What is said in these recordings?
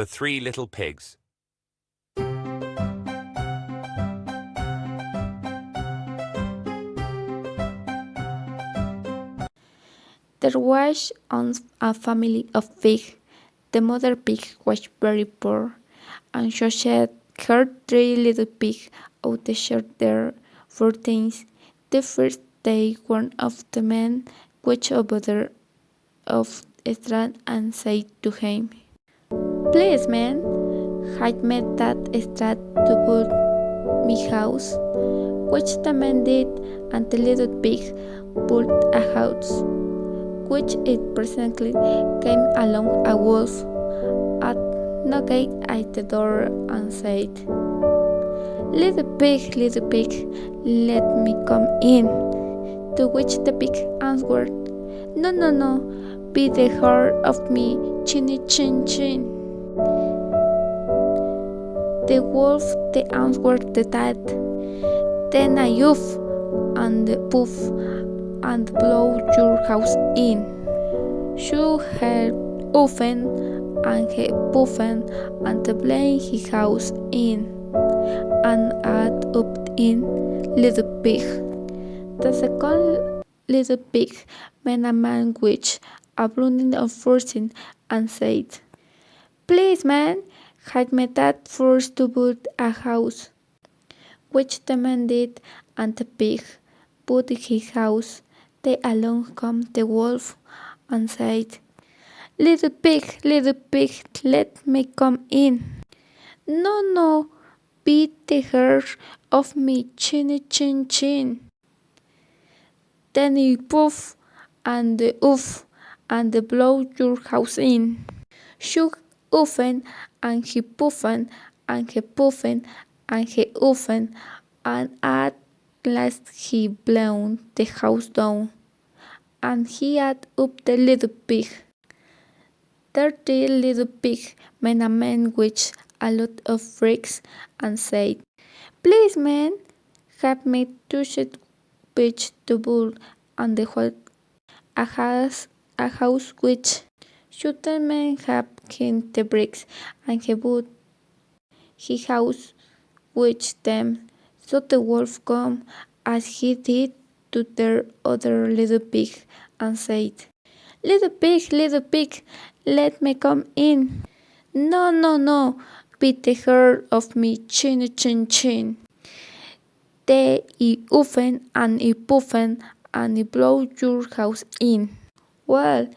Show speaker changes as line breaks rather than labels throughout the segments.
The Three Little Pigs.
There was once a family of pigs. The mother pig was very poor, and so set her three little pigs out to share their fortunes. The first day one of the men watched over the of Strand and said to him, "Please, man, I made that Strand to build me house," which the man did, and the little pig built a house, which it presently came along a wolf, at knocked at the door and said, little pig, let me come in." To which the pig answered, "No, no, no, be the heart of me, chinny chin chin." The wolf the answered that, "Then I oof and poof and blow your house in." So he oofed and he puffed and blew his house in, and add up in little pig. The second little pig made a man which a blundering of fortune and said, "Please, man, had me that first to build a house," which the man did, and the pig built his house. They along come the wolf and said, little pig, let me come in." "No, no, beat the hair of me, chinny chin chin." Then he puff and oof and blow your house in. Shook offen and he puffed and he puffed and he oofed, and at last he blown the house down, and he had up the little pig. 30 little pig made a man which a lot of freaks and said, "Please, man, have me touched pitch to bull and the whole a house which should the man have kin the bricks, and he built his house which them. So the wolf come as he did to their other little pig and said, little pig, let me come in." "No, no, no, beat the hair of me, chin chin chin." They offen and puffen and blow your house in. Well,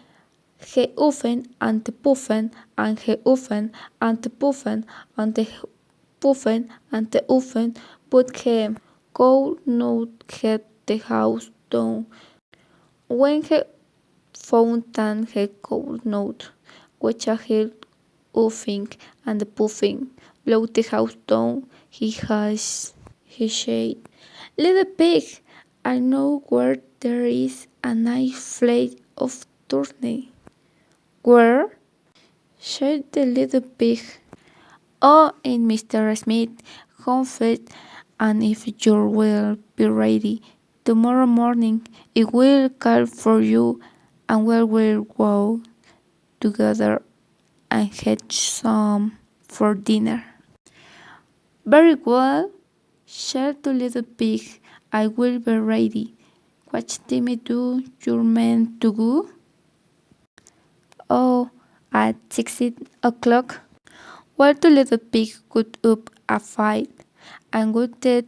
he offen and puffen and he offen and puffen and the puffen and the offen, but he could not get the house down. When he found that he could not, which a hill oofing and puffing blow the house down, he said, "Little pig, I know where there is a nice flake of turkey." "Where?" said the little pig. "Oh, in Mr. Smith, comfort, and if you will be ready tomorrow morning, it will call for you, and we will go together and get some for dinner." "Very well," said the little pig, "I will be ready. What time do you mean to go?" "Oh, at 6 o'clock." Well, the little pig got up at 5 and got the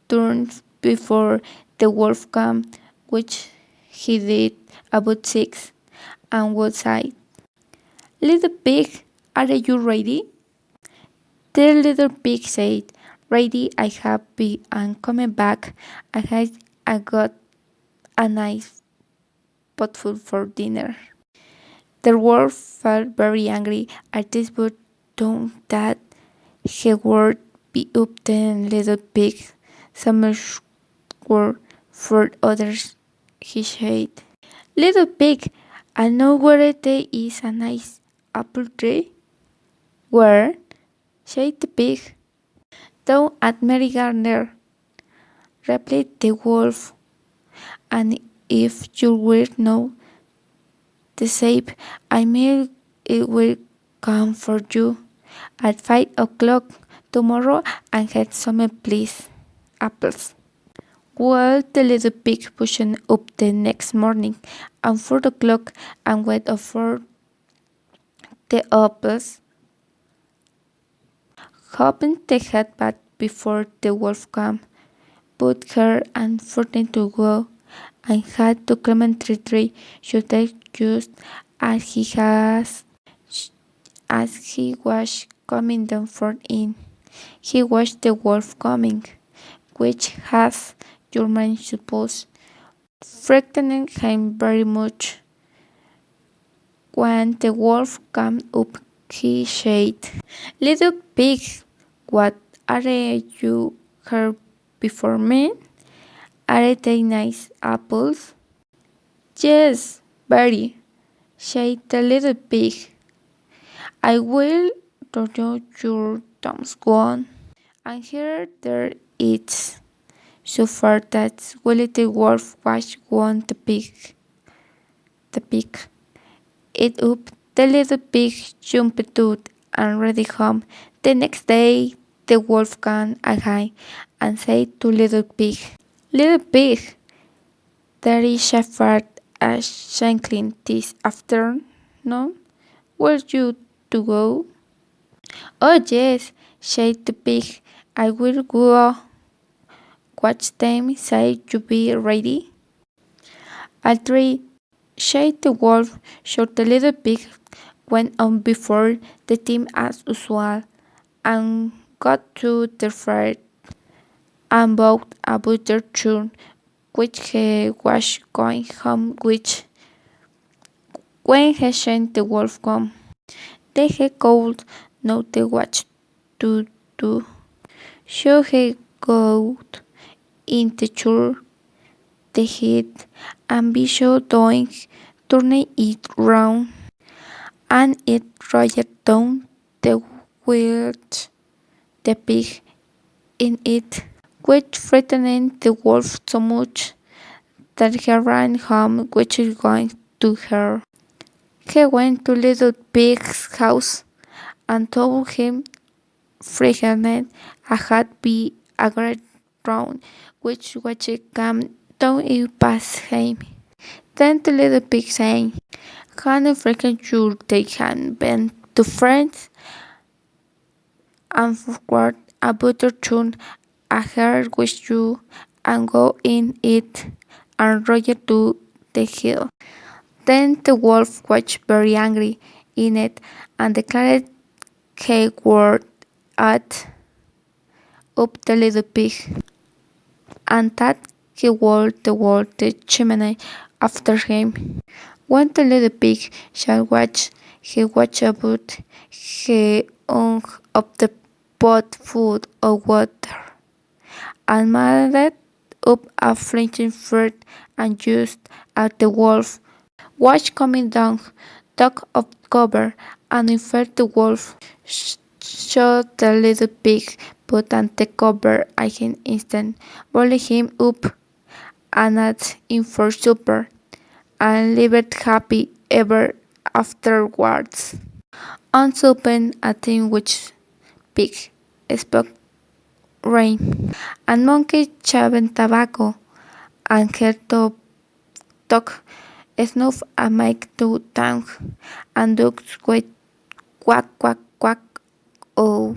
turns before the wolf came, which he did about 6, and was said, "Little pig, are you ready?" The little pig said, "Ready I have been, and coming back I got a nice potful for dinner." The wolf felt very angry at this, but thought that he would be up the little pig some much work for others. He said, "Little pig, I know where there is a nice apple tree." "Where?" said the pig. "Down at Mary Gardner," replied the wolf, "and if you will know the shape, I mean it will come for you at 5 o'clock tomorrow and get some please apples. Well, the little pig pushed up the next morning and 4 o'clock and went over the apples, hoping they had back before the wolf came. But her and fortune to go and had to climb the tree should take just as he was coming down from in. He watched the wolf coming, which has your mind suppose, frightening him very much. When the wolf came up, he said, "Little pig, what are you here before me? Are they nice apples?" "Yes, very," said the little pig. "I will do your thumbs gone, and here there is." So far that Willie the wolf was won the pig. It up, the little pig jumped out and ready home. The next day the wolf came again and said to little pig, "Little pig, there is a fart at Shanklin this afternoon. Where you to go?" "Oh yes," said the pig, "I will go. What time say you be ready?" "At 3," said the wolf, so the little pig went on before the team as usual, and got to the fair and bought a butter churn, which he was going home with. When he sent the wolf come, then he could know the what to do. So he got in the churn, the heat, and be so doing, turning it round, and it rolled down the with the pig in it, which frightened the wolf so much that he ran home, which is going to her. He went to little pig's house and told him frightened I had be a great round, which came down it past him. Then the little pig said, "Can I frighten you they can bend to friends and forward a butter tune a hair with you and go in it and roll it to the hill." Then the wolf was very angry in it and declared he would at up the little pig, and that he would the the chimney after him. When the little pig shall watch, he watched about he hung up the pot full of water, and made up a flinching fruit, and just as the wolf was coming down, took up cover, and in fact the wolf shot the little pig, put on the cover at an instant, rolling him up and ate him for supper, and lived happy ever afterwards. Unsolved a thing which pig spoke rain, and monkey chewing tobacco, and her to talk snuff and make to tongue, and ducks went quack quack quack. Oh.